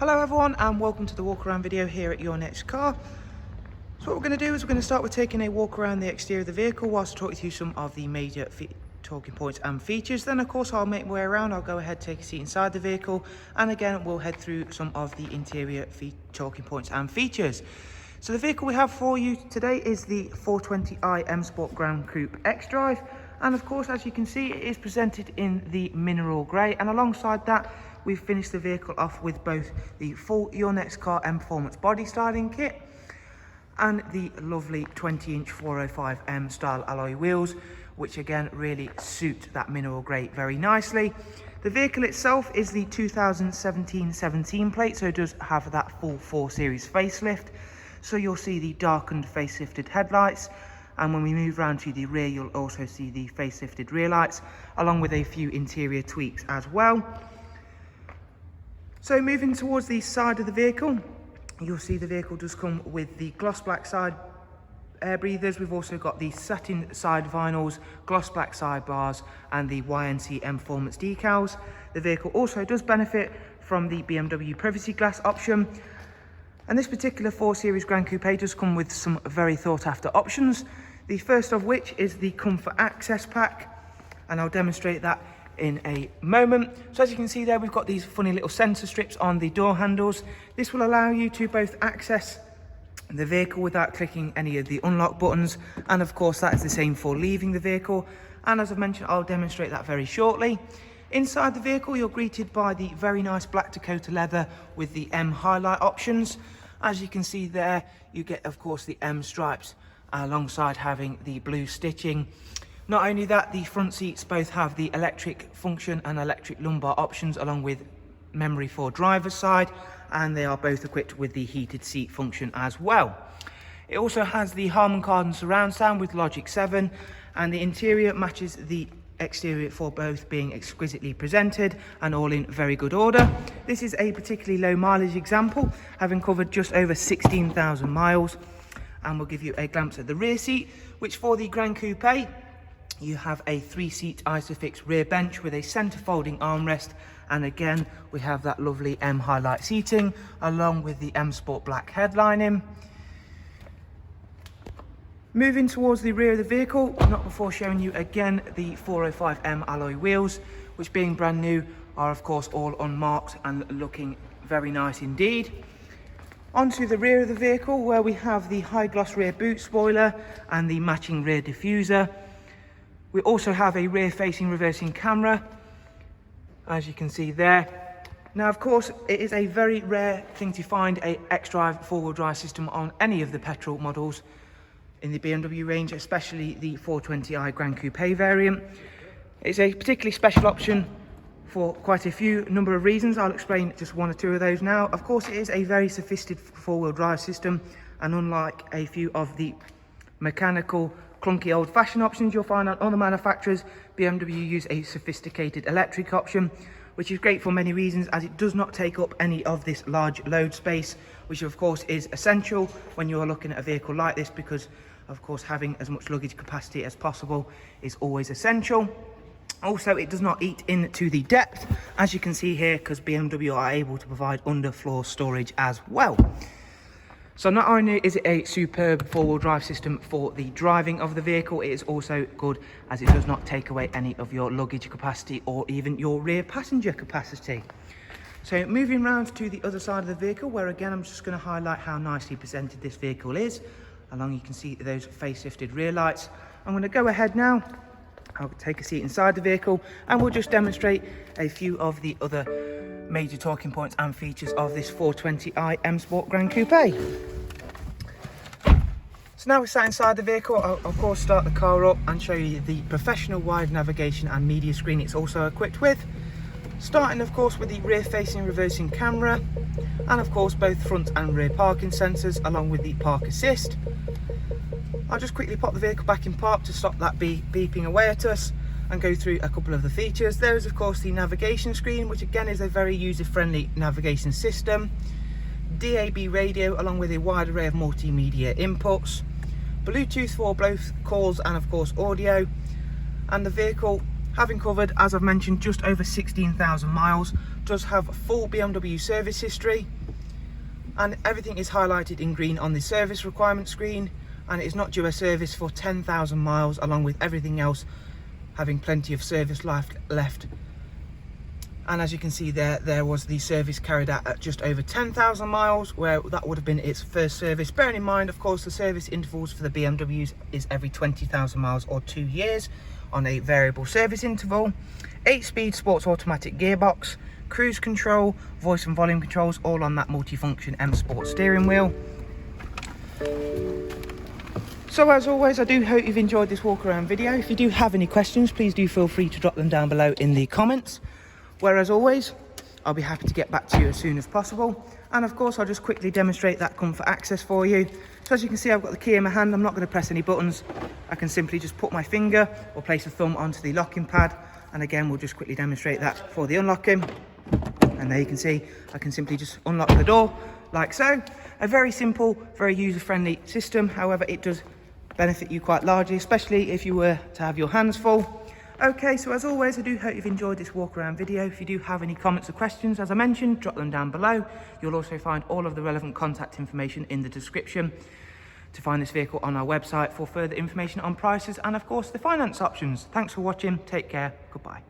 Hello everyone and welcome to the walk around video here at Your Next Car. So what we're going to do is we're going to start with taking a walk around the exterior of the vehicle whilst I talk you through some of the major talking points and features. Then of course I'll make my way around, I'll go ahead, take a seat inside the vehicle, and again we'll head through some of the interior talking points and features. So the vehicle we have for you today is the 420i M Sport GRAN COUPE XDRIVE, and of course as you can see it is presented in the mineral grey, and alongside that we've finished the vehicle off with both the full Your Next Car Mperformance body styling kit and the lovely 20-inch 405M style alloy wheels, which again really suit that mineral grey very nicely. The vehicle itself is the 2017 plate, so it does have that full 4 Series facelift. So you'll see the darkened facelifted headlights, and when we move around to the rear you'll also see the facelifted rear lights, along with a few interior tweaks as well. So moving towards the side of the vehicle, you'll see the vehicle does come with the gloss black side air breathers. We've also got the satin side vinyls, gloss black sidebars, and the YNC Mperformance decals. The vehicle also does benefit from the BMW privacy glass option. And this particular 4 Series GRAN COUPE does come with some very thought after options. The first of which is the Comfort Access Pack, and I'll demonstrate that in a moment. So as you can see there, we've got these funny little sensor strips on the door handles. This will allow you to both access the vehicle without clicking any of the unlock buttons, and of course that is the same for leaving the vehicle, and as I've mentioned I'll demonstrate that very shortly. Inside the vehicle you're greeted by the very nice black Dakota leather with the M Hightlight options. As you can see there, you get of course the M stripes alongside having the blue stitching. Not only that, the front seats both have the electric function and electric lumbar options, along with memory for driver's side, and they are both equipped with the heated seat function as well. It also has the Harman Kardon surround sound with Logic 7, and the interior matches the exterior for both being exquisitely presented and all in very good order. This is a particularly low mileage example, having covered just over 16,000 miles, and we'll give you a glance at the rear seat, which for the GRAN COUPE you have a 3-seat Isofix rear bench with a centre folding armrest, and again we have that lovely M Hightlight seating along with the M Sport black headlining. Moving towards the rear of the vehicle, not before showing you again the 405M alloy wheels, which being brand new are of course all unmarked and looking very nice indeed. Onto the rear of the vehicle, where we have the high gloss rear boot spoiler and the matching rear diffuser. We also have a rear facing reversing camera, as you can see there. Now of course it is a very rare thing to find a xDrive four-wheel drive system on any of the petrol models in the BMW range, especially the 420i GRAN COUPE variant. It's a particularly special option for quite a few number of reasons. I'll explain just one or two of those now. Of course it is a very sophisticated four-wheel drive system, and unlike a few of the mechanical clunky old-fashioned options you'll find on other manufacturers, BMW use a sophisticated electric option, which is great for many reasons, as it does not take up any of this large load space, which of course is essential when you're looking at a vehicle like this, because of course having as much luggage capacity as possible is always essential. Also, it does not eat into the depth, as you can see here, because BMW are able to provide underfloor storage as well. So not only is it a superb four-wheel drive system for the driving of the vehicle, it is also good as it does not take away any of your luggage capacity or even your rear passenger capacity. So moving around to the other side of the vehicle, where again I'm just going to highlight how nicely presented this vehicle is. Along you can see those facelifted rear lights. I'm going to go ahead now, I'll take a seat inside the vehicle, and we'll just demonstrate a few of the other major talking points and features of this 420i M Sport GRAN COUPE. So now we're sat inside the vehicle, I'll of course start the car up and show you the professional wide navigation and media screen it's also equipped with. Starting of course with the rear facing reversing camera, and of course both front and rear parking sensors, along with the park assist. I'll just quickly pop the vehicle back in park to stop that beeping away at us and go through a couple of the features. There is of course the navigation screen, which again is a very user-friendly navigation system. DAB radio along with a wide array of multimedia inputs. Bluetooth for both calls and of course audio. And the vehicle Having covered, as I've mentioned, just over 16,000 miles, does have full BMW service history, and everything is highlighted in green on the service requirement screen, and it is not due a service for 10,000 miles, along with everything else having plenty of service life left. And as you can see there was the service carried out at just over 10,000 miles, where that would have been its first service. Bearing in mind, of course, the service intervals for the BMWs is every 20,000 miles or 2 years on a variable service interval. 8-speed sports automatic gearbox, cruise control, voice and volume controls, all on that multifunction M Sport steering wheel. So as always, I do hope you've enjoyed this walk around video. If you do have any questions, please do feel free to drop them down below in the comments. Where as always, I'll be happy to get back to you as soon as possible. And of course, I'll just quickly demonstrate that comfort access for you. So as you can see, I've got the key in my hand. I'm not going to press any buttons. I can simply just put my finger or place a thumb onto the locking pad. And again, we'll just quickly demonstrate that for the unlocking. And there you can see, I can simply just unlock the door like so. A very simple, very user-friendly system. However, it does benefit you quite largely, especially if you were to have your hands full. Okay, so as always, I do hope you've enjoyed this walk around video. If you do have any comments or questions, as I mentioned, drop them down below. You'll also find all of the relevant contact information in the description to find this vehicle on our website for further information on prices and of course the finance options. Thanks for watching, take care, goodbye.